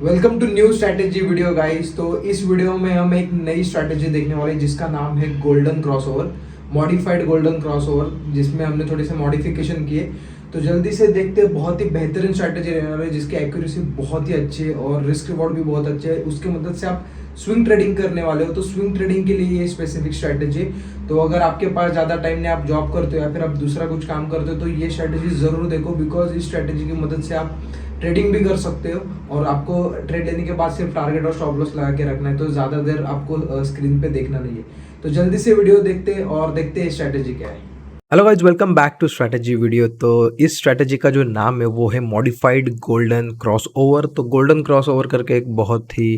Welcome to new strategy video guys. तो इस video में हम एक नई स्ट्रैटेजी देखने वाले हैं जिसका नाम है golden crossover, modified golden crossover, जिसमें हमने थोड़े से मॉडिफिकेशन किए। तो जल्दी से देखते हैं, बहुत ही बेहतरीन स्ट्रैटेजी रहने वाली है जिसकी एक्यूरेसी बहुत ही अच्छी है और रिस्क रिवॉर्ड भी बहुत अच्छे है। उसकी मदद से आप स्विंग ट्रेडिंग करने वाले हो, तो स्विंग ट्रेडिंग के लिए ये स्पेसिफिक स्ट्रैटेजी। तो अगर आपके पास ज़्यादा टाइम नहीं, आप जॉब करते हो या फिर आप दूसरा कुछ काम करते हो, तो ये स्ट्रैटेजी ज़रूर देखो, बिकॉज इस स्ट्रैटेजी की मदद से आप ट्रेडिंग भी कर सकते हो और आपको ट्रेड लेने के बाद सिर्फ टारगेट और स्टॉप लॉस लगा के रखना है, तो ज़्यादा देर आपको स्क्रीन पे देखना नहीं है। तो जल्दी से वीडियो देखते हैं और देखते हैं स्ट्रैटेजी क्या है। Hello guys, welcome back to strategy video. तो इस स्ट्रैटेजी का जो नाम है वो है मॉडिफाइड गोल्डन क्रॉस ओवर। तो गोल्डन क्रॉस ओवर करके एक बहुत ही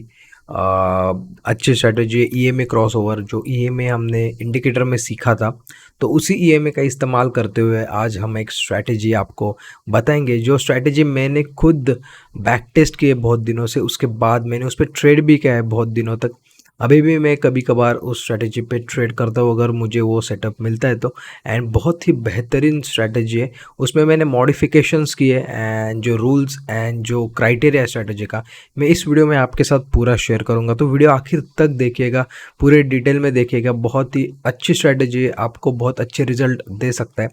अच्छी स्ट्रैटेजी है ईएमए क्रॉस ओवर, जो ईएमए हमने इंडिकेटर में सीखा था। तो उसी ईएमए का इस्तेमाल करते हुए आज हम एक स्ट्रैटेजी आपको बताएंगे, जो स्ट्रैटेजी मैंने खुद बैक टेस्ट की है बहुत दिनों से। उसके बाद मैंने उस पर ट्रेड भी किया है बहुत दिनों तक। अभी भी मैं कभी कभार उस स्ट्रैटेजी पे ट्रेड करता हूँ अगर मुझे वो सेटअप मिलता है तो। एंड बहुत ही बेहतरीन स्ट्रैटेजी है। उसमें मैंने मॉडिफिकेशंस किए एंड जो रूल्स एंड जो क्राइटेरिया है स्ट्रैटेजी का, मैं इस वीडियो में आपके साथ पूरा शेयर करूँगा। तो वीडियो आखिर तक देखिएगा, पूरे डिटेल में देखिएगा। बहुत ही अच्छी स्ट्रैटेजी है, आपको बहुत अच्छे रिजल्ट दे सकता है।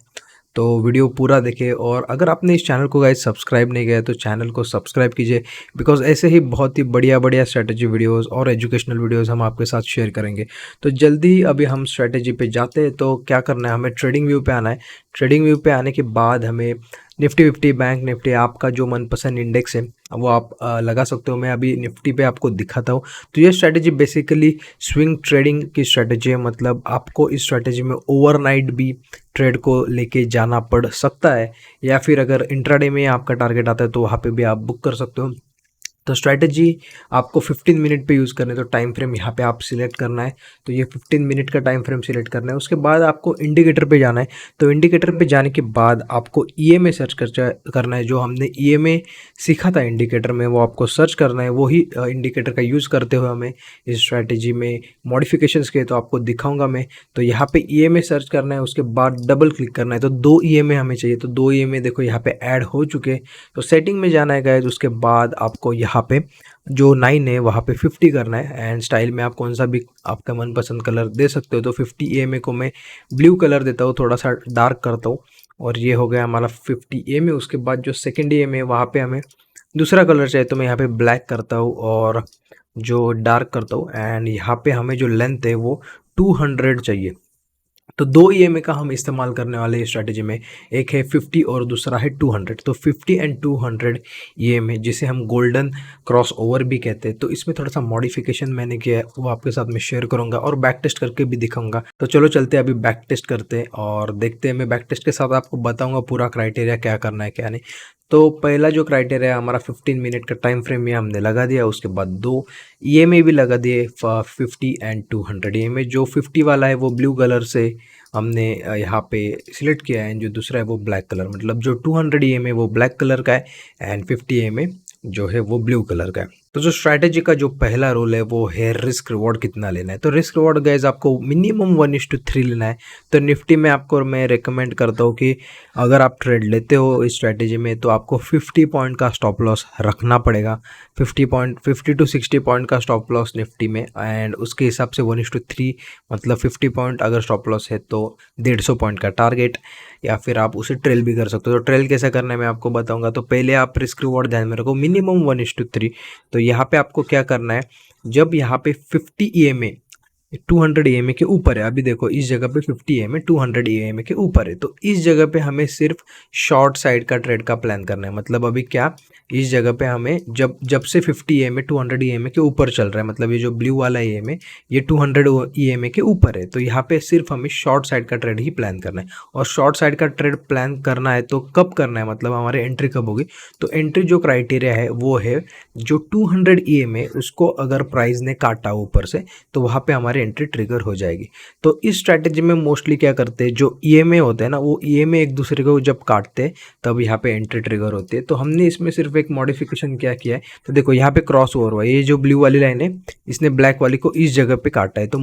तो वीडियो पूरा देखिए। और अगर आपने इस चैनल को गाइस सब्सक्राइब नहीं किया तो चैनल को सब्सक्राइब कीजिए, बिकॉज ऐसे ही बहुत ही बढ़िया बढ़िया स्ट्रैटेजी वीडियोस और एजुकेशनल वीडियोस हम आपके साथ शेयर करेंगे। तो जल्दी अभी हम स्ट्रैटेजी पे जाते हैं। तो क्या करना है, हमें ट्रेडिंग व्यू पे आना है। ट्रेडिंग व्यू पे आने के बाद हमें निफ्टी 50, बैंक निफ्टी, आपका जो मनपसंद इंडेक्स है वो आप लगा सकते हो। मैं अभी निफ्टी पे आपको दिखाता हूँ। तो ये स्ट्रैटेजी बेसिकली स्विंग ट्रेडिंग की स्ट्रैटेजी है, मतलब आपको इस स्ट्रैटेजी में ओवरनाइट भी ट्रेड को लेके जाना पड़ सकता है, या फिर अगर इंट्राडे में आपका टारगेट आता है तो वहाँ पे भी आप बुक कर सकते हो। तो स्ट्रैटेजी आपको 15 मिनट पे यूज़ करना है। तो टाइम फ्रेम यहाँ पे आप सिलेक्ट करना है। तो ये 15 मिनट का टाइम फ्रेम सिलेक्ट करना है। उसके बाद आपको इंडिकेटर पे जाना है। तो इंडिकेटर पे जाने के बाद आपको ईएमए सर्च करना है। जो हमने ईएमए सीखा था इंडिकेटर में, वो आपको सर्च करना है। वही इंडिकेटर का यूज़ करते हुए हमें इस स्ट्रैटेजी में मॉडिफिकेशंस किए, तो आपको दिखाऊंगा मैं। तो यहाँ पे ईएमए सर्च करना है, उसके बाद डबल क्लिक करना है। तो 2 ईएमए हमें चाहिए, तो 2 ईएमए देखो यहाँ पे ऐड हो चुके। तो सेटिंग में जाना है गाइस। उसके बाद आपको यहाँ पे जो 9 है वहाँ पे 50 करना है। एंड स्टाइल में आप कौन सा भी आपका मनपसंद कलर दे सकते हो। तो 50 ईएमए को मैं ब्लू कलर देता हूँ, थोड़ा सा डार्क करता हूँ। और ये हो गया हमारा 50 ईएमए। उसके बाद जो सेकेंड ईएमए है वहाँ पे हमें दूसरा कलर चाहिए, तो मैं यहाँ पे ब्लैक करता हूँ और जो डार्क करता हूँ। एंड यहाँ पे हमें जो लेंथ है वो 200 चाहिए। तो 2 ईएमए का हम इस्तेमाल करने वाले इस स्ट्रैटेजी में, एक है 50 और दूसरा है 200। तो 50 एंड 200 ईएमए, जिसे हम गोल्डन क्रॉस ओवर भी कहते हैं। तो इसमें थोड़ा सा मॉडिफिकेशन मैंने किया है, वो आपके साथ मैं शेयर करूंगा और बैक टेस्ट करके भी दिखाऊंगा। तो चलो चलते हैं, अभी बैक टेस्ट करते हैं और देखते हैं। मैं बैक टेस्ट के साथ आपको बताऊंगा पूरा क्राइटेरिया क्या करना है क्या नहीं। तो पहला जो क्राइटेरिया है हमारा 15 मिनट का टाइम फ्रेम ये हमने लगा दिया। उसके बाद 2 ईएमए भी लगा दिए, 50 एंड 200 ईएमए। जो 50 वाला है वो ब्लू कलर से हमने यहाँ पे सिलेक्ट किया है, जो दूसरा है वो ब्लैक कलर, मतलब जो 200 ईएमए वो ब्लैक कलर का है एंड 50 ईएमए जो है वो ब्लू कलर का है। तो जो स्ट्रैटेजी का जो पहला रूल है वो है रिस्क रिवॉर्ड कितना लेना है। तो रिस्क रिवॉर्ड गाइज आपको मिनिमम 1:3 लेना है। तो निफ्टी में आपको मैं रेकमेंड करता हूँ कि अगर आप ट्रेड लेते हो इस स्ट्रैटेजी में तो आपको 50 पॉइंट का स्टॉप लॉस रखना पड़ेगा। 50 टू 60 पॉइंट का स्टॉप लॉस निफ्टी में। एंड उसके हिसाब से 1:3, मतलब 50 पॉइंट अगर स्टॉप लॉस है तो 150 पॉइंट का टारगेट, या फिर आप उसे ट्रेल भी कर सकते हो। तो ट्रेल कैसे करना है मैं आपको बताऊंगा। तो पहले आप रिस्क रिवॉर्ड ध्यान में रखो, मिनिमम 1:3। तो यहाँ पे आपको क्या करना है, जब यहाँ पे 50 ईएमए 200 ईएमए के ऊपर है, अभी देखो इस जगह पे 50 ईएमए 200 ईएमए के ऊपर है, तो इस जगह पे हमें सिर्फ शॉर्ट साइड का ट्रेड का प्लान करना है। मतलब अभी क्या, इस जगह पे हमें जब जब से 50 ईएमए 200 ईएमए के ऊपर चल रहा है, मतलब ये जो ब्लू वाला ईएमए ये 200 ईएमए के ऊपर है, तो यहाँ पे सिर्फ हमें शॉर्ट साइड का ट्रेड ही प्लान करना है। और शॉर्ट साइड का ट्रेड प्लान करना है तो कब करना है, मतलब हमारे एंट्री कब होगी। तो एंट्री जो क्राइटेरिया है वो है जो 200 ईएमए उसको अगर प्राइस ने काटा ऊपर से, तो वहाँ पे हमारे हमारी एंट्री ट्रिगर हो जाएगी। तो इस स्ट्रैटेजी में मोस्टली क्या करते हैं, जो ईएमए होते हैं ना, वो ईएमए एक दूसरे को जब काटते हैं तब यहाँ पे एंट्री ट्रिगर होती है। तो हमने इसमें सिर्फ एक मॉडिफिकेशन क्या किया है, तो देखो यहाँ पे क्रॉस ओवर हुआ है, ये जो ब्लू वाली लाइन है इसने ब्लैक वाली को इस जगह पे काटा है। तो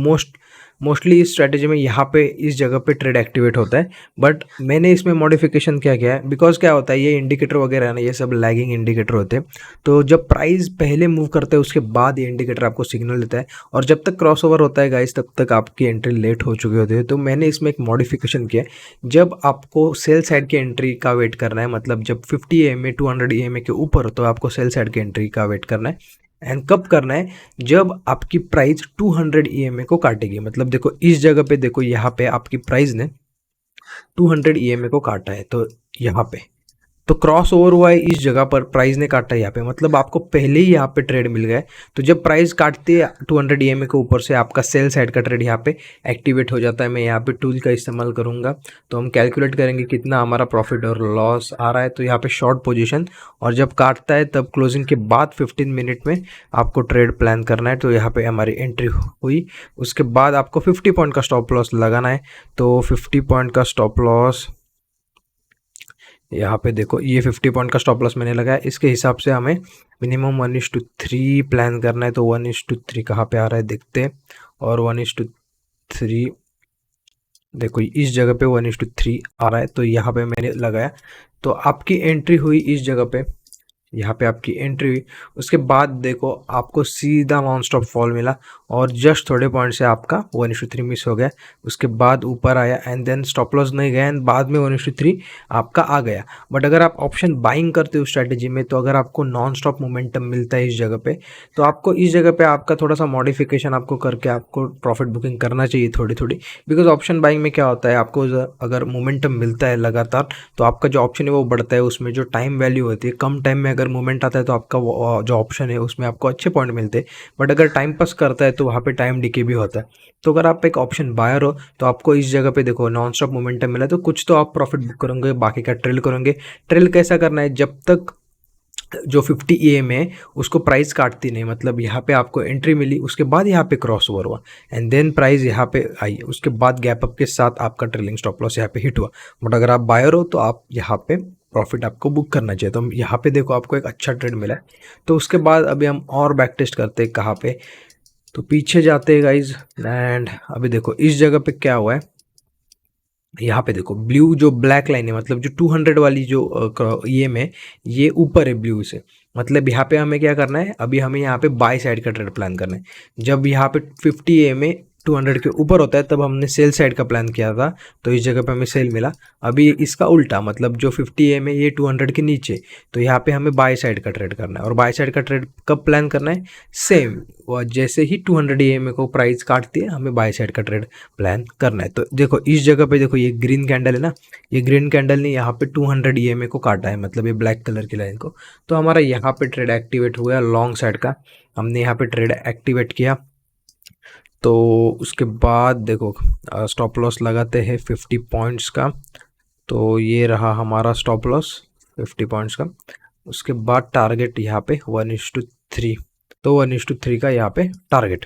मोस्टली इस स्ट्रैटेजी में यहाँ पे इस जगह पे ट्रेड एक्टिवेट होता है। बट मैंने इसमें मॉडिफिकेशन क्या किया है, बिकॉज क्या होता है, ये इंडिकेटर वगैरह है ना, ये सब लैगिंग इंडिकेटर होते हैं। तो जब प्राइस पहले मूव करता है उसके बाद ये इंडिकेटर आपको सिग्नल देता है, और जब तक क्रॉस ओवर होता है गाइस तब तक आपकी एंट्री लेट हो चुकी होती है। तो मैंने इसमें एक मॉडिफिकेशन किया है, जब आपको सेल साइड की एंट्री का वेट करना है, मतलब जब 50 EMA 200 EMA के ऊपर हो तो आपको सेल साइड की एंट्री का वेट करना है। एंड कब करना है, जब आपकी प्राइस 200 EMA को काटेगी। मतलब देखो इस जगह पे, देखो यहाँ पे आपकी प्राइस ने 200 EMA को काटा है, तो यहाँ पे तो क्रॉस ओवर हुआ है इस जगह पर, प्राइस ने काटा है यहाँ पे, मतलब आपको पहले ही यहाँ पे ट्रेड मिल गया है। तो जब प्राइस काटती है 200 EMA के ऊपर से, आपका सेल साइड का ट्रेड यहाँ पे एक्टिवेट हो जाता है। मैं यहाँ पे टूल का इस्तेमाल करूँगा, तो हम कैलकुलेट करेंगे कितना हमारा प्रॉफिट और लॉस आ रहा है। तो यहाँ पे शॉर्ट पोजीशन, और जब काटता है तब क्लोजिंग के बाद 15 मिनट में आपको ट्रेड प्लान करना है। तो यहाँ पे हमारी एंट्री हुई, उसके बाद आपको 50 पॉइंट का स्टॉप लॉस लगाना है। तो 50 पॉइंट का स्टॉप लॉस यहाँ पे देखो, ये 50 पॉइंट का स्टॉप लॉस मैंने लगाया। इसके हिसाब से हमें मिनिमम 1:3 प्लान करना है। तो 1:3 कहाँ पे आ रहा है देखते हैं, और 1:3 देखो इस जगह पे 1:3 आ रहा है, तो यहाँ पे मैंने लगाया। तो आपकी एंट्री हुई इस जगह पे, यहाँ पे आपकी एंट्री हुई। उसके बाद देखो आपको सीधा नॉन स्टॉप फॉल मिला, और जस्ट थोड़े पॉइंट से आपका 1:3 मिस हो गया। उसके बाद ऊपर आया, एंड देन स्टॉप लॉस नहीं गया, एंड बाद में 1:3 आपका आ गया। बट अगर आप ऑप्शन बाइंग करते हो स्ट्रैटेजी में, तो अगर आपको नॉन स्टॉप मोमेंटम मिलता है इस जगह पे, तो आपको इस जगह पे आपका थोड़ा सा मॉडिफिकेशन आपको करके आपको प्रॉफिट बुकिंग करना चाहिए थोड़ी थोड़ी। बिकॉज ऑप्शन बाइंग में क्या होता है, आपको अगर मोमेंटम मिलता है लगातार, तो आपका जो ऑप्शन है वो बढ़ता है, उसमें जो टाइम वैल्यू होती है, कम टाइम में अगर मूवमेंट आता है तो आपका जो ऑप्शन है उसमें आपको अच्छे पॉइंट मिलते हैं। बट अगर टाइम पास करता है तो वहाँ पे टाइम डिके भी होता है। तो अगर आप एक ऑप्शन बायर हो, तो आपको इस जगह पे देखो नॉन स्टॉप मोमेंटम मिला, तो कुछ तो आप प्रॉफिट बुक करोगे, बाकी का ट्रेल करोगे। ट्रेल कैसा करना है, जब तक जो 50 EMA है उसको प्राइस काटती नहीं, मतलब यहाँ पे आपको एंट्री मिली, उसके बाद यहाँ पे क्रॉस ओवर हुआ, एंड देन प्राइस यहाँ पे आई, उसके बाद गैप अप के साथ आपका ट्रेलिंग स्टॉप लॉस यहाँ पे हिट हुआ। बट अगर आप बायर हो तो आप यहाँ पे प्रॉफिट आपको बुक करना चाहिए। तो यहाँ पे देखो आपको एक अच्छा ट्रेड मिला है। तो उसके बाद अभी हम और बैक टेस्ट करते हैं कहाँ पे, तो पीछे जाते हैं गाइज, एंड अभी देखो इस जगह पे क्या हुआ है, यहाँ पे देखो ब्लू जो ब्लैक लाइन है, मतलब जो 200 वाली जो EMA है, ये ऊपर है ब्लू से। मतलब यहाँ पे हमें क्या करना है, अभी हमें यहाँ पे बाय साइड का ट्रेड प्लान करना है। जब यहाँ पे 50 EMA 200 के ऊपर होता है तब हमने सेल साइड का प्लान किया था, तो इस जगह पे हमें सेल मिला। अभी इसका उल्टा, मतलब जो 50 EMA ये 200 के नीचे, तो यहाँ पे हमें बाय साइड का ट्रेड करना है। और बाय साइड का ट्रेड कब प्लान करना है, सेम जैसे ही 200 EMA को प्राइस काटती है हमें बाय साइड का ट्रेड प्लान करना है। तो देखो इस जगह पे देखो, ये ग्रीन कैंडल है ना, ये ग्रीन कैंडल ने यहाँ पे 200 EMA को काटा है, मतलब ये ब्लैक कलर की लाइन को। तो हमारा यहाँ पे ट्रेड एक्टिवेट हुआ लॉन्ग साइड का, हमने यहाँ पे ट्रेड एक्टिवेट किया। तो उसके बाद देखो स्टॉप लॉस लगाते हैं 50 पॉइंट्स का। तो ये रहा हमारा स्टॉप लॉस 50 पॉइंट्स का। उसके बाद टारगेट यहाँ पे 1:3, तो 1:3 का यहाँ पे टारगेट।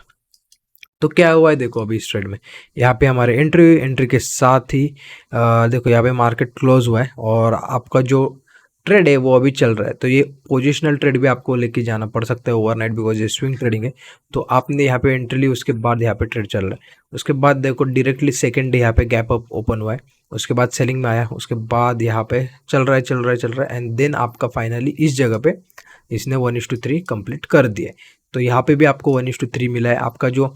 तो क्या हुआ है देखो, अभी इस ट्रेड में यहाँ पे हमारे एंट्री के साथ ही देखो यहाँ पे मार्केट क्लोज हुआ है, और आपका जो ट्रेड है वो अभी चल रहा है। तो ये पोजिशनल ट्रेड भी आपको लेके जाना पड़ सकता है ओवरनाइट, बिकॉज ये स्विंग ट्रेडिंग है। तो आपने यहाँ पे एंट्री ली, उसके बाद यहाँ पे ट्रेड चल रहा है। उसके बाद देखो डायरेक्टली सेकेंड डे यहाँ पे गैप अप ओपन हुआ है, उसके बाद सेलिंग में आया, उसके बाद यहाँ पे चल रहा है, एंड देन आपका फाइनली इस जगह पे इसने 1:3 कंप्लीट कर दिया। तो यहाँ पे भी आपको 1:3 मिला है। आपका जो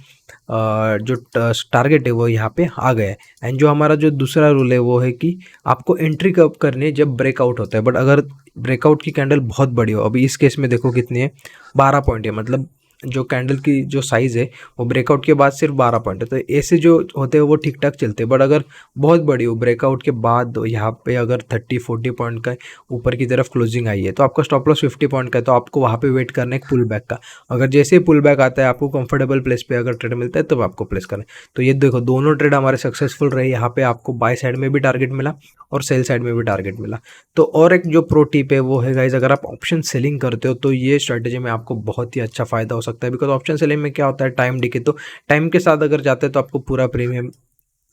टारगेट है वो यहाँ पे आ गया है। एंड जो हमारा जो दूसरा रूल है वो है कि आपको एंट्री कब करनी है, जब ब्रेकआउट होता है। बट अगर ब्रेकआउट की कैंडल बहुत बड़ी हो, अभी इस केस में देखो कितनी है, 12 पॉइंट है, मतलब जो कैंडल की जो साइज़ है वो ब्रेकआउट के बाद सिर्फ 12 पॉइंट है। तो ऐसे जो होते हैं वो ठीक ठाक चलते हैं। बट अगर बहुत बड़ी हो ब्रेकआउट के बाद, यहाँ पे अगर 30-40 पॉइंट का ऊपर की तरफ क्लोजिंग आई है, तो आपका स्टॉप लॉस 50 पॉइंट का है, तो आपको वहाँ पे वेट करना है एक पुल बैक का। अगर जैसे ही पुल बैक आता है, आपको कंफर्टेबल प्लेस पे अगर ट्रेड मिलता है तब आपको प्लेस करना है। तो ये देखो दोनों ट्रेड हमारे सक्सेसफुल रहे। यहाँ पे आपको बाय साइड में भी टारगेट मिला और सेल साइड में भी टारगेट मिला। तो और एक जो प्रो टिप है वो है गाइज, अगर आप ऑप्शन सेलिंग करते हो तो ये स्ट्रेटेजी में आपको बहुत ही अच्छा फायदा हो सकता है। सकता है, बिकॉज ऑप्शन सेलिंग में क्या होता है, टाइम डिके, तो टाइम के साथ अगर जाते हैं तो आपको पूरा प्रीमियम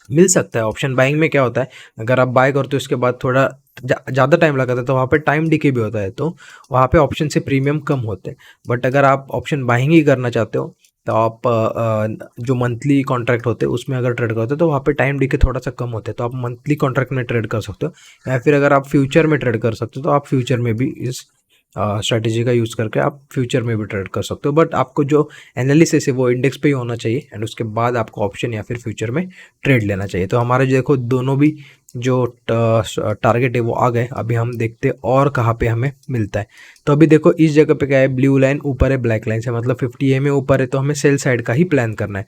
मिल सकता है। ऑप्शन बाइंग में क्या होता है, अगर आप बाय करते हो उसके बाद थोड़ा ज़्यादा टाइम लगाता है तो वहाँ पे टाइम डिके भी होता है, तो वहाँ पे ऑप्शन से प्रीमियम कम होते हैं। बट अगर आप ऑप्शन बाइंग ही करना चाहते हो तो आप जो मंथली कॉन्ट्रैक्ट होते हैं उसमें अगर ट्रेड करते हो तो वहाँ पे टाइम डिके थोड़ा सा कम होते हैं, तो आप मंथली कॉन्ट्रैक्ट में ट्रेड कर सकते हो, या फिर अगर आप फ्यूचर में ट्रेड कर सकते हो तो आप फ्यूचर में भी इस स्ट्रैटेजी का यूज़ करके आप फ्यूचर में भी ट्रेड कर सकते हो। बट आपको जो एनालिसिस है वो इंडेक्स पे ही होना चाहिए, एंड उसके बाद आपको ऑप्शन या फिर फ्यूचर में ट्रेड लेना चाहिए। तो हमारे देखो दोनों भी जो टारगेट है वो आ गए। अभी हम देखते हैं और कहाँ पे हमें मिलता है। तो अभी देखो इस जगह पे क्या है, ब्लू लाइन ऊपर है, ब्लैक लाइन से मतलब 50 EMA ऊपर है, तो हमें सेल साइड का ही प्लान करना है।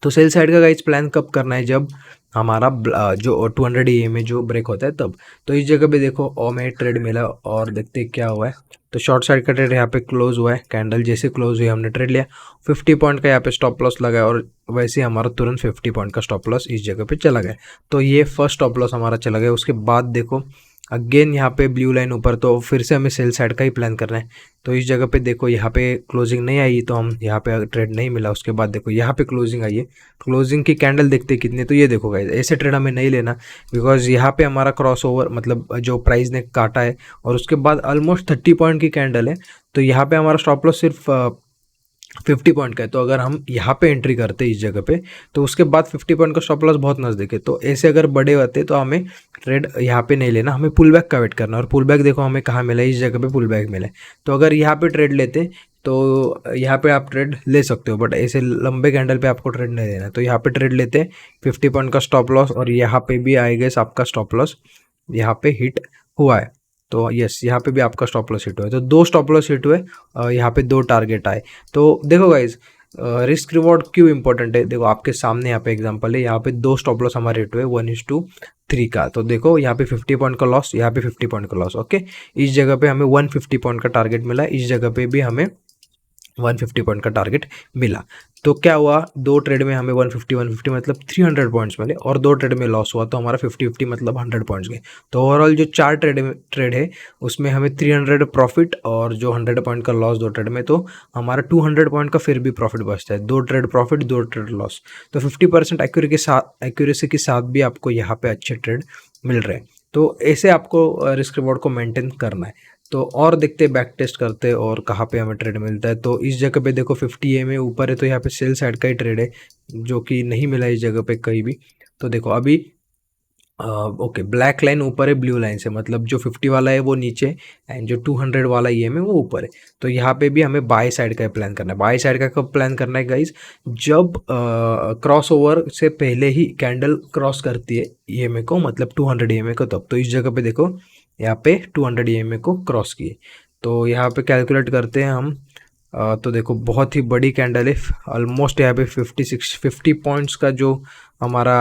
तो सेल साइड का गाइस प्लान कब करना है, जब हमारा जो 200 EMA जो ब्रेक होता है तब। तो इस जगह पे देखो हमें ट्रेड मिला और देखते हैं क्या हुआ है। तो शॉर्ट साइड का ट्रेड यहाँ पे क्लोज हुआ है, कैंडल जैसे क्लोज हुई हमने ट्रेड लिया, 50 पॉइंट का यहाँ पे स्टॉप लॉस लगा है, और वैसे ही हमारा तुरंत 50 पॉइंट का स्टॉप लॉस इस जगह पे चला गया। तो ये फर्स्ट स्टॉप लॉस हमारा चला गया। उसके बाद देखो अगेन यहाँ पे ब्लू लाइन ऊपर, तो फिर से हमें सेल साइड का ही प्लान करना है। तो इस जगह पे देखो यहाँ पे क्लोजिंग नहीं आई, तो हम यहाँ पे ट्रेड नहीं मिला। उसके बाद देखो यहाँ पे क्लोजिंग आई है, क्लोजिंग की कैंडल देखते हैं कितने, तो ये देखो गाइस ऐसे ट्रेड हमें नहीं लेना, बिकॉज यहाँ पे हमारा क्रॉस ओवर मतलब जो प्राइस ने काटा है, और उसके बाद ऑलमोस्ट 30 पॉइंट की कैंडल है, तो यहाँ पे हमारा स्टॉप लॉस सिर्फ 50 पॉइंट का है। तो अगर हम यहाँ पे एंट्री करते इस जगह पे, तो उसके बाद 50 पॉइंट का स्टॉप लॉस बहुत नज़दीक है। तो ऐसे अगर बड़े होते तो हमें ट्रेड यहाँ पे नहीं लेना, हमें पुल बैक का वेट करना। और पुल बैक देखो हमें कहाँ मिला, इस जगह पे पुल बैक मिला है। तो अगर यहाँ पे ट्रेड लेते तो यहाँ पे आप ट्रेड ले सकते हो, बट ऐसे लंबे कैंडल पे आपको ट्रेड नहीं लेना। तो यहाँ पे ट्रेड लेते 50 पॉइंट का स्टॉप लॉस, और यहाँ पे भी आएगा आपका स्टॉप लॉस यहाँ पे हिट हुआ है। तो यस यहाँ पे भी आपका स्टॉप लॉस हिट हुआ है। तो 2 स्टॉप लॉस हिट हुए, यहाँ पे 2 टारगेट आए। तो देखो गाइज रिस्क रिवॉर्ड क्यों इंपॉर्टेंट है, देखो आपके सामने यहाँ पे एग्जांपल है, यहाँ पे 2 स्टॉप लॉस हमारे हिट हुए 1:3 का। तो देखो यहाँ पे 50 पॉइंट का लॉस, यहाँ पे 50 पॉइंट का लॉस। ओके, इस जगह पे हमें 150 पॉइंट का टारगेट मिला, इस जगह पे भी हमें 150 पॉइंट का टारगेट मिला। तो क्या हुआ, 2 ट्रेड में हमें 150 मतलब 300 पॉइंट्स मिले, और 2 ट्रेड में लॉस हुआ, तो हमारा 50 मतलब 100 पॉइंट्स गए। तो ओवरऑल जो 4 ट्रेड है उसमें हमें 300 प्रॉफिट, और जो 100 पॉइंट का लॉस 2 ट्रेड में, तो हमारा 200 पॉइंट का फिर भी प्रॉफिट बचता है। 2 ट्रेड प्रॉफिट, 2 ट्रेड लॉस, तो 50% एक्यूरेसी के साथ भी आपको यहाँ पे अच्छे ट्रेड मिल रहे हैं। तो ऐसे आपको रिस्क रिवॉर्ड को मेंटेन करना है। तो और देखते बैक टेस्ट करते और कहाँ पे हमें ट्रेड मिलता है। तो इस जगह पे देखो 50 EMA ऊपर है, तो यहाँ पे सेल साइड का ही ट्रेड है जो कि नहीं मिला इस जगह पे कहीं भी। तो देखो अभी ओके ब्लैक लाइन ऊपर है ब्लू लाइन से, मतलब जो 50 वाला है वो नीचे, एंड जो 200 वाला EMA वो ऊपर है। तो यहाँ पे भी हमें बाय साइड का प्लान करना है। बाय साइड का कब प्लान करना है गाइज, जब क्रॉस ओवर से पहले ही कैंडल क्रॉस करती है EMA को, मतलब 200 EMA को तब। तो इस जगह पे देखो यहाँ पे 200 EMA को क्रॉस किए। तो यहाँ पे कैलकुलेट करते हैं हम, तो देखो बहुत ही बड़ी कैंडल है, ऑलमोस्ट यहाँ पे 50 पॉइंट्स का जो हमारा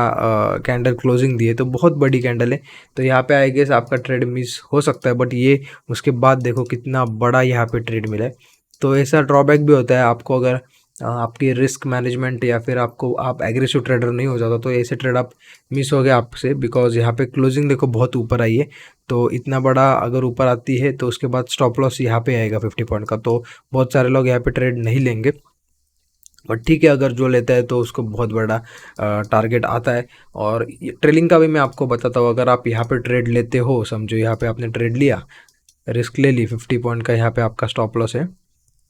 कैंडल क्लोजिंग दी है, तो बहुत बड़ी कैंडल है। तो यहाँ पे आई गेस आपका ट्रेड मिस हो सकता है, बट ये उसके बाद देखो कितना बड़ा यहाँ पे ट्रेड मिला है। तो ऐसा ड्रॉबैक भी होता है आपको, अगर आपकी रिस्क मैनेजमेंट या फिर आप एग्रेसिव ट्रेडर नहीं हो जाता, तो ऐसे ट्रेड आप मिस हो गए आपसे, बिकॉज यहाँ पे क्लोजिंग देखो बहुत ऊपर आई है। तो इतना बड़ा अगर ऊपर आती है तो उसके बाद स्टॉप लॉस यहाँ पे आएगा 50 पॉइंट का, तो बहुत सारे लोग यहाँ पे ट्रेड नहीं लेंगे। बट ठीक है, अगर जो लेता है तो उसको बहुत बड़ा टारगेट आता है। और ट्रेलिंग का भी मैं आपको बताता हूँ, अगर आप यहाँ पे ट्रेड लेते हो, समझो यहाँ पे आपने ट्रेड लिया, रिस्क ले ली, 50 पॉइंट का यहाँ पे आपका स्टॉप लॉस है,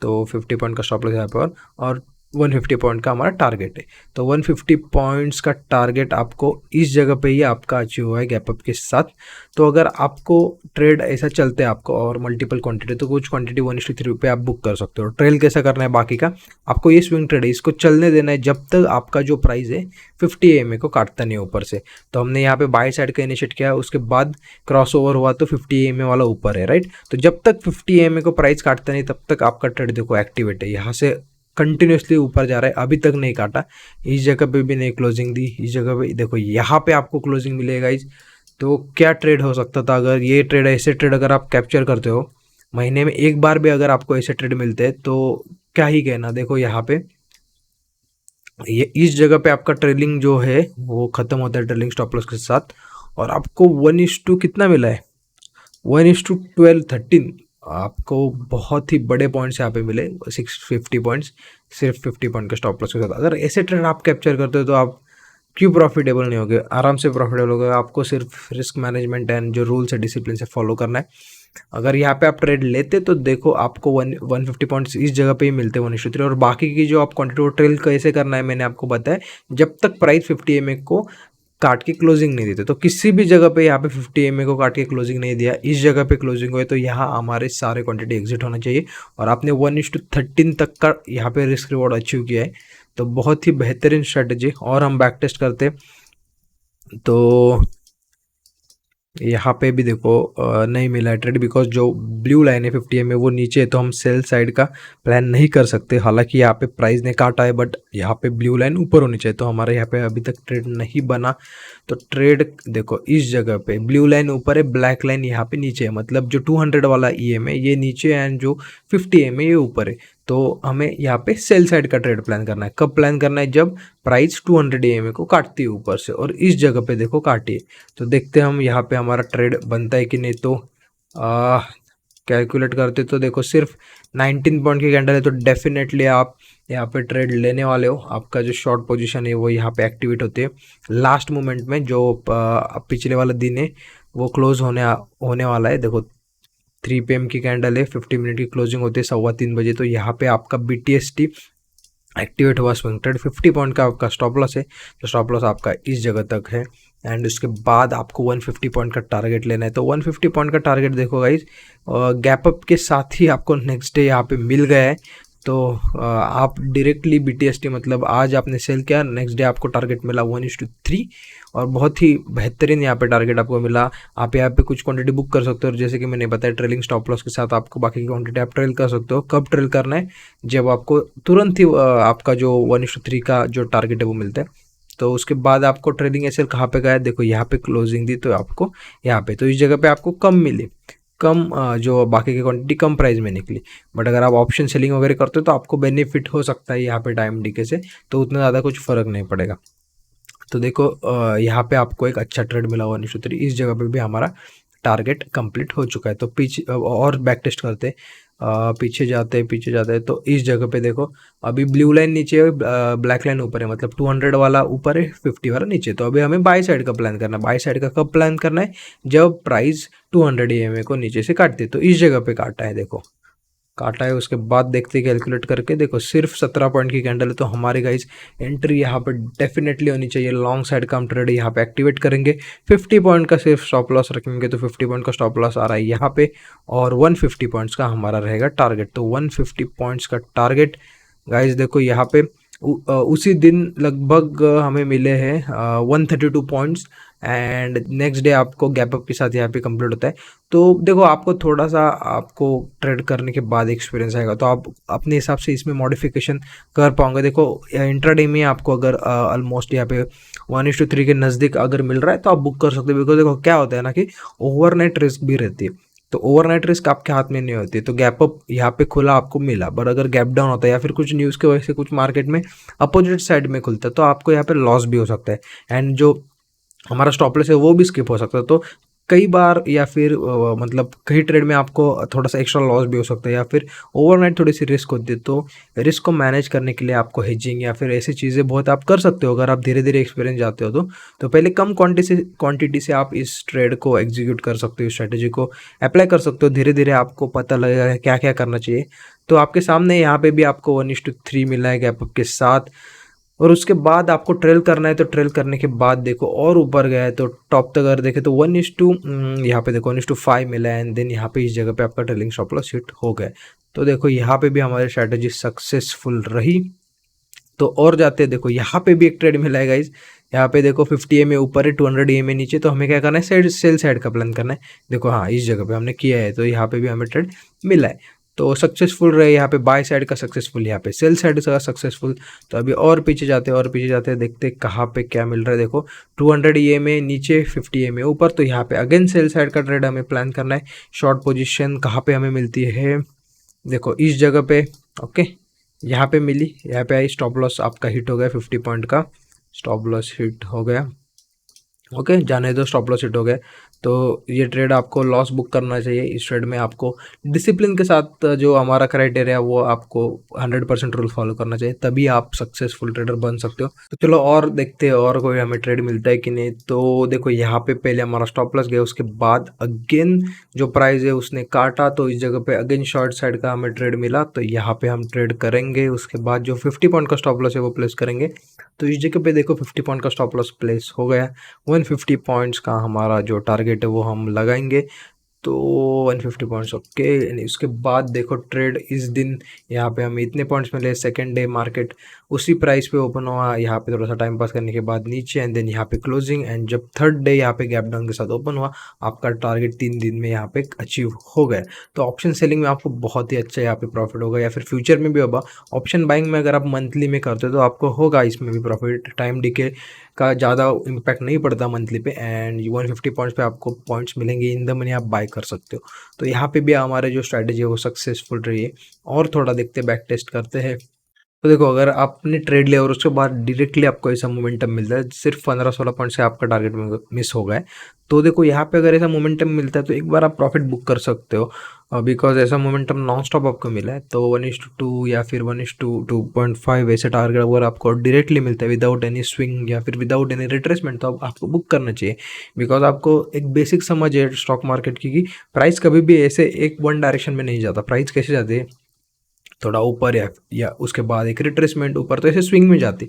तो 50 पॉइंट का स्टॉप लॉस यहाँ पे, और 150 पॉइंट का हमारा टारगेट है। तो 150 पॉइंट्स का टारगेट आपको इस जगह पे ही आपका अचीव हुआ है गैप अप के साथ। तो अगर आपको ट्रेड ऐसा चलते हैं आपको और मल्टीपल क्वांटिटी, तो कुछ क्वांटिटी 1:3 पे आप बुक कर सकते हो। ट्रेल कैसा करना है बाकी का, आपको ये स्विंग ट्रेड है, इसको चलने देना है जब तक आपका जो प्राइस है 50 EMA को काटता नहीं ऊपर से। तो हमने यहाँ पे बाय साइड का इनिशिएट किया, उसके बाद क्रॉस ओवर हुआ तो 50 EMA वाला ऊपर है, राइट। तो जब तक 50 EMA को प्राइस काटता नहीं तब तक आपका ट्रेड देखो एक्टिवेट है, यहाँ से कंटिन्यूसली ऊपर जा रहा है, अभी तक नहीं काटा, इस जगह पे भी नहीं क्लोजिंग दी, इस जगह पे देखो यहाँ पे आपको क्लोजिंग मिलेगा इस। तो क्या ट्रेड हो सकता था, अगर ये ट्रेड ऐसे ट्रेड अगर आप कैप्चर करते हो महीने में एक बार भी, अगर आपको ऐसे ट्रेड मिलते हैं तो क्या ही कहना। देखो यहाँ पे ये इस जगह पे आपका ट्रेलिंग जो है वो खत्म होता है ट्रेलिंग स्टॉप लॉस के साथ, और आपको 1:2 कितना मिला है, 1:12 13, आपको बहुत ही बड़े पॉइंट्स यहाँ पे मिले 650 पॉइंट्स, सिर्फ 50 पॉइंट के स्टॉप लॉस के साथ। अगर ऐसे ट्रेड आप कैप्चर करते हो तो आप क्यों प्रॉफिटेबल नहीं होगे, आराम से प्रॉफिटेबल होगे। आपको सिर्फ रिस्क मैनेजमेंट एंड जो रूल्स है डिसिप्लिन से फॉलो करना है। अगर यहाँ पे आप ट्रेड लेते तो देखो आपको 150 पॉइंट्स इस जगह पे ही मिलते 1:3, और बाकी की जो आप क्वांटिटी ट्रेल कैसे करना है मैंने आपको बताया। जब तक प्राइस 50 एम को काट के क्लोजिंग नहीं देते, तो किसी भी जगह पे यहाँ पे 50 एम को काट के क्लोजिंग नहीं दिया, इस जगह पे क्लोजिंग हुए तो यहाँ हमारे सारे क्वांटिटी एग्जिट होना चाहिए। और आपने 1:13 तक का यहाँ पे रिस्क रिवॉर्ड अचीव किया है, तो बहुत ही बेहतरीन स्ट्रेटजी। और हम बैक टेस्ट करते तो यहाँ पे भी देखो नहीं मिला है ट्रेड, बिकॉज जो ब्लू लाइन है 50 एम वो नीचे है, तो हम सेल साइड का प्लान नहीं कर सकते। हालांकि यहाँ पे प्राइस ने काटा है, बट यहाँ पे ब्लू लाइन ऊपर होनी चाहिए, तो हमारे यहाँ पे अभी तक ट्रेड नहीं बना। तो ट्रेड देखो इस जगह पे ब्लू लाइन ऊपर है, ब्लैक लाइन यहाँ पे नीचे है, मतलब जो 200 वाला EM है ये नीचे है एंड जो 50 एम है ये ऊपर है। तो हमें यहाँ पे सेल साइड का ट्रेड प्लान करना है। कब प्लान करना है, जब प्राइस 200 EM को काटती है ऊपर से, और इस जगह पे देखो काटी है। तो देखते हैं हम यहाँ पे हमारा ट्रेड बनता है कि नहीं। तो कैलकुलेट करते तो देखो सिर्फ 19 पॉइंट की कैंडल है, तो डेफिनेटली आप यहाँ पे ट्रेड लेने वाले हो। आपका जो शॉर्ट पोजीशन है वो यहाँ पे एक्टिवेट होती है लास्ट मोमेंट में, जो पिछले वाला दिन है वो क्लोज होने वाला है। देखो 3 PM की कैंडल है, 50 मिनट की क्लोजिंग होती है 3:15 बजे, तो यहाँ पे आपका BTST एक्टिवेट हुआ स्विंग ट्रेड। 50 पॉइंट का आपका स्टॉप लॉस है, तो स्टॉप लॉस आपका इस जगह तक है। एंड उसके बाद आपको 150 पॉइंट का टारगेट लेना है। तो 150 पॉइंट का टारगेट देखो गाइज, गैप अप के साथ ही आपको नेक्स्ट डे यहाँ पे मिल गया है। तो आप डायरेक्टली BTST मतलब आज आपने सेल किया, नेक्स्ट डे आपको टारगेट मिला 1:3, और बहुत ही बेहतरीन यहाँ पे टारगेट आपको मिला। आप यहाँ पे कुछ क्वांटिटी बुक कर सकते हो, जैसे कि मैंने बताया ट्रेलिंग स्टॉप लॉस के साथ आपको बाकी की क्वांटिटी आप ट्रेल कर सकते हो। कब ट्रेल करना है, जब आपको तुरंत ही आपका जो 1:3 का जो टारगेट है वो मिलता है। तो उसके बाद आपको ट्रेडिंग एसएल कहाँ पे गया, देखो यहाँ पे क्लोजिंग दी तो आपको यहाँ पे, तो इस जगह पे आपको कम मिली, कम जो बाकी की क्वांटिटी कम प्राइस में निकली। बट अगर आप ऑप्शन सेलिंग वगैरह करते हो तो आपको बेनिफिट हो सकता है यहाँ पे टाइम डीके से, तो उतना ज़्यादा कुछ फर्क नहीं पड़ेगा। तो देखो यहाँ पे आपको एक अच्छा ट्रेड मिला 1:3, इस जगह पे भी हमारा टारगेट कंप्लीट हो चुका है। तो पीछे और बैक टेस्ट करते हैं, पीछे जाते हैं तो इस जगह पे देखो अभी ब्लू लाइन नीचे है, ब्लैक लाइन ऊपर है, मतलब 200 वाला ऊपर है, 50 वाला नीचे। तो अभी हमें बाई साइड का प्लान करना है। बाई साइड का कब प्लान करना है, जब प्राइस 200 EMA को नीचे से काटती है। तो इस जगह पे काटा है, देखो काटा है। उसके बाद देखते कैलकुलेट करके, देखो सिर्फ 17 पॉइंट की कैंडल है, तो हमारी गाइस एंट्री यहाँ पे डेफिनेटली होनी चाहिए। लॉन्ग साइड का हम ट्रेड यहाँ पे एक्टिवेट करेंगे। 50 पॉइंट का सिर्फ स्टॉप लॉस रखेंगे, तो 50 पॉइंट का स्टॉप लॉस आ रहा है यहाँ पे, और 150 पॉइंट्स का हमारा रहेगा टारगेट। तो 150 पॉइंट्स का टारगेट गाइस देखो यहाँ पे उसी दिन लगभग हमें मिले हैं 132 पॉइंट्स, एंड नेक्स्ट डे आपको गैप अप के साथ यहाँ पे कंप्लीट होता है। तो देखो आपको थोड़ा सा आपको ट्रेड करने के बाद एक्सपीरियंस आएगा, तो आप अपने हिसाब से इसमें मॉडिफिकेशन कर पाओगे। देखो इंट्राडे में आपको अगर ऑलमोस्ट यहाँ पे 1:3 के नज़दीक अगर मिल रहा है तो आप बुक कर सकते हो। बिकॉज देखो क्या होता है ना कि ओवरनाइट रिस्क भी रहती है, तो ओवरनाइट रिस्क आपके हाथ में नहीं होती। तो गैप अप यहाँ पे खुला आपको मिला, पर अगर गैप डाउन होता है या फिर कुछ न्यूज़ की वजह से कुछ मार्केट में अपोजिट साइड में खुलता है, तो आपको यहाँ पे लॉस भी हो सकता है, एंड जो हमारा स्टॉप लॉस है वो भी स्किप हो सकता है। तो कई बार या फिर मतलब कई ट्रेड में आपको थोड़ा सा एक्स्ट्रा लॉस भी हो सकता है, या फिर ओवरनाइट थोड़ी सी रिस्क होती है। तो रिस्क को मैनेज करने के लिए आपको हेजिंग या फिर ऐसी चीज़ें बहुत आप कर सकते हो, अगर आप धीरे धीरे एक्सपीरियंस जाते हो तो पहले कम क्वांटिटी से आप इस ट्रेड को एग्जीक्यूट कर सकते हो, स्ट्रेटेजी को अप्लाई कर सकते हो। धीरे धीरे आपको पता लगेगा क्या क्या करना चाहिए। तो आपके सामने यहाँ पे भी आपको 1:3 मिला है गैप अप के साथ, और उसके बाद आपको ट्रेल करना है। तो ट्रेल करने के बाद देखो और ऊपर गया है, तो टॉप तक अगर देखें तो 1:, यहाँ पे देखो 1:5 मिला है, एंड देन यहाँ पे इस जगह पे आपका ट्रेलिंग स्टॉप लॉस हिट हो गया। तो देखो यहाँ पे भी हमारी स्ट्रैटेजी सक्सेसफुल रही। तो और जाते हैं, देखो यहाँ पे भी एक ट्रेड मिला है गाइज। यहाँ पे देखो 50 EMA ऊपर है, 200 EMA नीचे। तो हमें क्या करना है, सेल साइड का प्लान करना है। देखो हाँ इस जगह पे हमने किया है, तो यहाँ पे भी हमें ट्रेड मिला है। तो सक्सेसफुल रहे यहाँ पे बाय साइड का सक्सेसफुल, यहाँ पे सेल साइड का सक्सेसफुल। तो अभी और पीछे जाते हैं, और पीछे जाते हैं, देखते हैं कहाँ पे क्या मिल रहा है। देखो 200 EMA नीचे, 50 EMA ऊपर। तो यहाँ पे अगेन सेल साइड का ट्रेड हमें प्लान करना है। शॉर्ट पोजिशन कहाँ पे हमें मिलती है, देखो इस जगह पे, ओके यहाँ पे मिली, यहाँ पे आई। स्टॉप लॉस आपका हिट हो गया, 50 पॉइंट का स्टॉप लॉस हिट हो गया, ओके जाने दो, स्टॉप लॉस हिट हो गया। तो ये ट्रेड आपको लॉस बुक करना चाहिए। इस ट्रेड में आपको डिसिप्लिन के साथ जो हमारा क्राइटेरिया वो आपको 100% रूल फॉलो करना चाहिए, तभी आप सक्सेसफुल ट्रेडर बन सकते हो। तो चलो और देखते हैं और कोई हमें ट्रेड मिलता है कि नहीं। तो देखो यहाँ पे पहले हमारा स्टॉप लॉस गया, उसके बाद अगेन जो प्राइस है उसने काटा, तो इस जगह पे अगेन शॉर्ट साइड का हमें ट्रेड मिला, तो यहाँ पे हम ट्रेड करेंगे। उसके बाद जो 50 पॉइंट का स्टॉप लॉस है वो प्लेस करेंगे। तो इस जगह पे देखो 50 पॉइंट का स्टॉप लॉस प्लेस हो गया। 150 पॉइंट्स का हमारा जो टारगेट है वो हम लगाएंगे। तो 150 पॉइंट्स ओके। उसके बाद देखो ट्रेड इस दिन यहाँ पे हमें इतने पॉइंट्स मिले। सेकेंड डे मार्केट उसी प्राइस पे ओपन हुआ, यहाँ पे थोड़ा सा टाइम पास करने के बाद नीचे एंड देन यहाँ पे क्लोजिंग, एंड जब थर्ड डे यहाँ पे गैप डाउन के साथ ओपन हुआ, आपका टारगेट 3 दिन में यहाँ पे अचीव हो गया। तो ऑप्शन सेलिंग में आपको बहुत ही अच्छा यहाँ पे प्रॉफिट होगा, या फिर फ्यूचर में भी होगा। ऑप्शन बाइंग में अगर आप मंथली में करते हो तो आपको होगा इसमें भी प्रॉफिट। टाइम डिके का ज़्यादा इम्पैक्ट नहीं पड़ता मंथली पे, एंड 150 पॉइंट्स पे आपको पॉइंट्स मिलेंगे इन द मनी, आप बाय कर सकते हो। तो यहाँ पे भी हमारे जो स्ट्रैटेजी है वो सक्सेसफुल रही है। और थोड़ा देखते बैक टेस्ट करते हैं। तो देखो अगर आपने ट्रेड लिया और उसके बाद डायरेक्टली आपको ऐसा मोमेंटम मिलता है, सिर्फ 15-16 पॉइंट से आपका टारगेट मिस हो गया है, तो देखो यहाँ पे अगर ऐसा मोमेंटम मिलता है तो एक बार आप प्रॉफिट बुक कर सकते हो, बिकॉज ऐसा मोमेंटम नॉन स्टॉप आपको मिला है। तो 1:2 या फिर 1:2.5 ऐसे टारगेट अगर आपको डायरेक्टली मिलता है विदाउट एनी स्विंग या फिर विदाउट एनी रिट्रेसमेंट, तो आपको बुक करना चाहिए। बिकॉज आपको एक बेसिक समझ है स्टॉक मार्केट की कि प्राइस कभी भी ऐसे एक वन डायरेक्शन में नहीं जाता। प्राइस कैसे जाती है, थोड़ा ऊपर या उसके बाद एक रिट्रेसमेंट ऊपर, तो ऐसे स्विंग में जाती।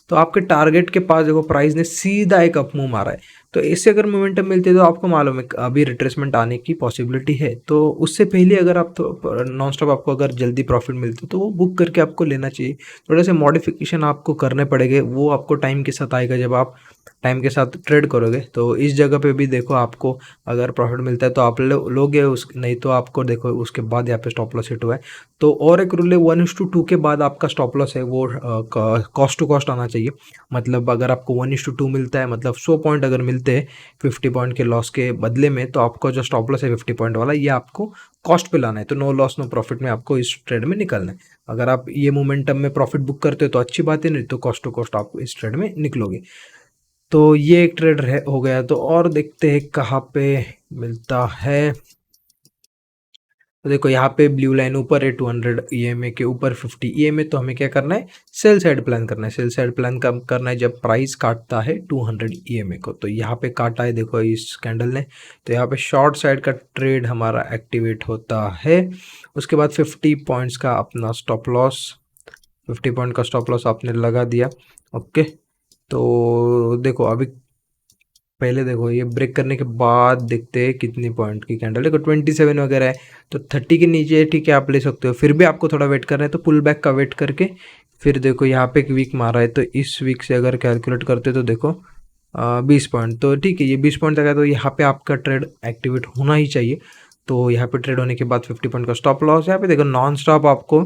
तो आपके टारगेट के पास देखो प्राइस ने सीधा एक अप मूव मारा है, तो इससे अगर मोमेंटम मिलती है तो आपको मालूम है अभी रिट्रेसमेंट आने की पॉसिबिलिटी है। तो उससे पहले अगर आप तो नॉन स्टॉप आपको अगर जल्दी प्रॉफिट मिलते तो वो बुक करके आपको लेना चाहिए। थोड़े से मॉडिफिकेशन आपको करने पड़ेंगे, वो आपको टाइम के साथ आएगा जब आप टाइम के साथ ट्रेड करोगे। तो इस जगह पे भी देखो आपको अगर प्रॉफिट मिलता है तो आप लोगे, उस नहीं तो आपको देखो उसके बाद यहाँ पे स्टॉप लॉस हिट हुआ है। तो और एक रूल है 1:2 के बाद आपका स्टॉप लॉस है वो कॉस्ट टू कॉस्ट आना चाहिए। मतलब अगर आपको 1:2 मिलता है, मतलब 100 पॉइंट अगर मिलते हैं 50 पॉइंट के लॉस के बदले में, तो आपको जो स्टॉप लॉस है 50 पॉइंट वाला ये आपको कॉस्ट पे लाना है। तो नो लॉस नो प्रॉफिट में आपको इस ट्रेड में निकलना है। अगर आप ये मोमेंटम में प्रॉफिट बुक करते हो तो अच्छी बात है, नहीं तो कॉस्ट टू कॉस्ट आप इस ट्रेड में निकलोगे। तो ये एक ट्रेड हो गया। तो और देखते हैं कहाँ पे मिलता है। तो देखो यहाँ पे ब्लू लाइन ऊपर है 200 ईएमए के ऊपर 50 ईएमए, तो हमें क्या करना है, सेल साइड प्लान करना है। सेल साइड प्लान कब करना है, जब प्राइस काटता है 200 ईएमए को। तो यहाँ पे काटा है देखो इस कैंडल ने, तो यहाँ पे शॉर्ट साइड का ट्रेड हमारा एक्टिवेट होता है। उसके बाद 50 पॉइंट्स का अपना स्टॉप लॉस, 50 पॉइंट का स्टॉप लॉस आपने लगा दिया। ओके, तो देखो अभी पहले देखो ये ब्रेक करने के बाद देखते हैं कितनी पॉइंट की कैंडल। देखो 27 वगैरह है, तो 30 के नीचे ठीक है आप ले सकते हो। फिर भी आपको थोड़ा वेट करना है, तो पुल बैक का वेट करके फिर देखो यहाँ पे एक वीक मारा है, तो इस वीक से अगर कैलकुलेट करते तो देखो 20 पॉइंट, तो ठीक है ये 20 पॉइंट तक है, तो यहाँ पे आपका ट्रेड एक्टिवेट होना ही चाहिए। तो यहाँ पे ट्रेड होने के बाद 50 पॉइंट का स्टॉप लॉस। यहाँ पे देखो नॉन स्टॉप आपको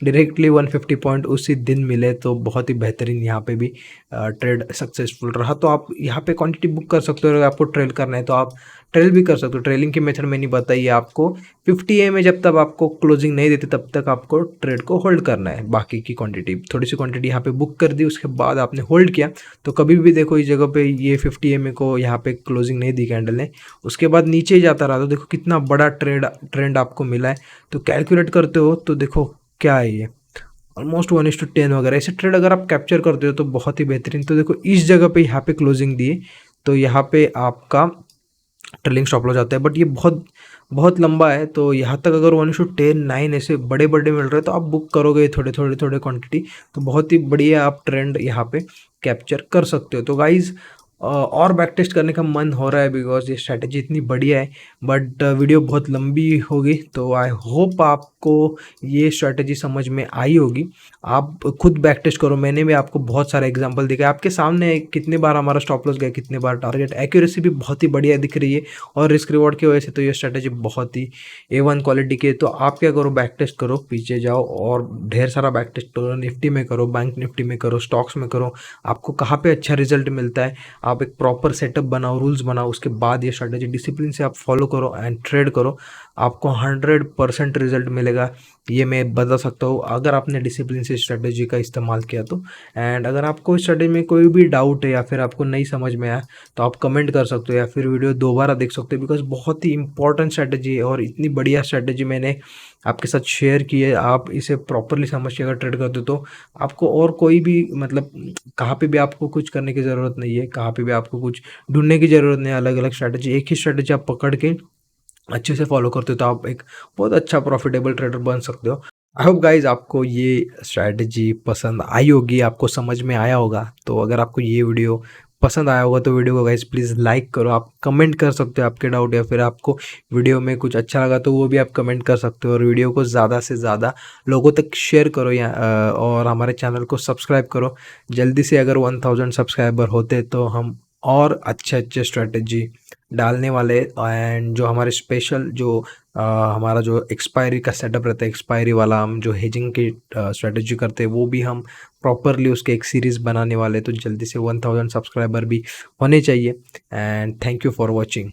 डायरेक्टली 150 पॉइंट उसी दिन मिले, तो बहुत ही बेहतरीन यहाँ पे भी ट्रेड सक्सेसफुल रहा। तो आप यहाँ पे क्वांटिटी बुक कर सकते हो। अगर आपको ट्रेल करना है तो आप ट्रेल भी कर सकते हो। ट्रेलिंग की मेथड मैंने बताई है आपको। 50 ए में जब तक आपको क्लोजिंग नहीं देते तब तक आपको ट्रेड को होल्ड करना है। बाकी की क्वांटिटी थोड़ी सी क्वांटिटी यहाँ पे बुक कर दी, उसके बाद आपने होल्ड किया, तो कभी भी देखो इस जगह पे ये 50 ए को यहाँ पे क्लोजिंग नहीं दी कैंडल ने, उसके बाद नीचे जाता रहा, तो देखो कितना बड़ा ट्रेंड आपको मिला है। तो कैलकुलेट करते हो तो देखो क्या है ये, ऑलमोस्ट 1:10 वगैरह ऐसे ट्रेड अगर आप कैप्चर करते हो तो बहुत ही बेहतरीन। तो देखो इस जगह पे यहाँ पे क्लोजिंग दिए, तो यहाँ पे आपका ट्रेलिंग स्टॉप लॉस जाता है, बट ये बहुत बहुत लंबा है। तो यहाँ तक अगर 1:10 ऐसे बड़े बड़े मिल रहे हैं तो आप बुक करोगे थोड़े थोड़े थोड़े क्वांटिटी, तो बहुत ही बढ़िया आप ट्रेंड यहाँ पे कैप्चर कर सकते हो। तो गाइज और बैक टेस्ट करने का मन हो रहा है बिकॉज ये स्ट्रैटेजी इतनी बढ़िया है, बट वीडियो बहुत लंबी होगी। तो आई होप आपको ये स्ट्रैटेजी समझ में आई होगी। आप खुद बैक टेस्ट करो, मैंने भी आपको बहुत सारे एग्जांपल दिखाए आपके सामने, कितने बार हमारा स्टॉप लॉस गया, कितने बार टारगेट, एक्यूरेसी भी बहुत ही बढ़िया दिख रही है, और रिस्क रिवॉर्ड की वजह से तो ये स्ट्रैटेजी बहुत ही A1 क्वालिटी की है। तो आप क्या करो, बैक टेस्ट करो, पीछे जाओ और ढेर सारा बैक टेस्ट करो। निफ्टी में करो, बैंक निफ्टी में करो, स्टॉक्स में करो, आपको कहाँ पे अच्छा रिजल्ट मिलता है। आप एक प्रॉपर सेटअप बनाओ, रूल्स बनाओ, उसके बाद ये स्ट्रैटेजी डिसिप्लिन से आप फॉलो करो एंड ट्रेड करो। आपको 100% रिजल्ट मिलेगा, ये मैं बता सकता हूँ अगर आपने डिसिप्लिन से स्ट्रेटजी का इस्तेमाल किया तो। एंड अगर आपको इस स्ट्रेटजी में कोई भी डाउट है या फिर आपको नहीं समझ में आया तो आप कमेंट कर सकते हो या फिर वीडियो दोबारा देख सकते हो, बिकॉज बहुत ही इंपॉर्टेंट स्ट्रेटजी है और इतनी बढ़िया स्ट्रेटजी मैंने आपके साथ शेयर की है। आप इसे प्रॉपरली समझ के अगर ट्रेड करते हो तो आपको और कोई भी मतलब कहाँ पे भी आपको कुछ करने की ज़रूरत नहीं है, कहाँ पे भी आपको कुछ ढूंढने की ज़रूरत नहीं है। अलग अलग स्ट्रैटेजी, एक ही स्ट्रैटेजी आप पकड़ के अच्छे से फॉलो करते हो तो आप एक बहुत अच्छा प्रॉफिटेबल ट्रेडर बन सकते हो। आई होप गाइज आपको ये स्ट्रैटेजी पसंद आई होगी, आपको समझ में आया होगा। तो अगर आपको ये वीडियो पसंद आया होगा तो वीडियो को गाइज प्लीज़ लाइक करो, आप कमेंट कर सकते हो आपके डाउट, या फिर आपको वीडियो में कुछ अच्छा लगा तो वो भी आप कमेंट कर सकते हो। और वीडियो को ज़्यादा से ज़्यादा लोगों तक शेयर करो और हमारे चैनल को सब्सक्राइब करो। जल्दी से अगर 1000 सब्सक्राइबर होते तो हम और अच्छे अच्छे स्ट्रैटेजी डालने वाले। एंड जो हमारे स्पेशल जो हमारा जो एक्सपायरी का सेटअप रहता है, एक्सपायरी वाला हम जो हेजिंग की स्ट्रेटजी करते हैं वो भी हम प्रॉपरली उसके एक सीरीज़ बनाने वाले। तो जल्दी से 1000 सब्सक्राइबर भी होने चाहिए। And thank you for watching.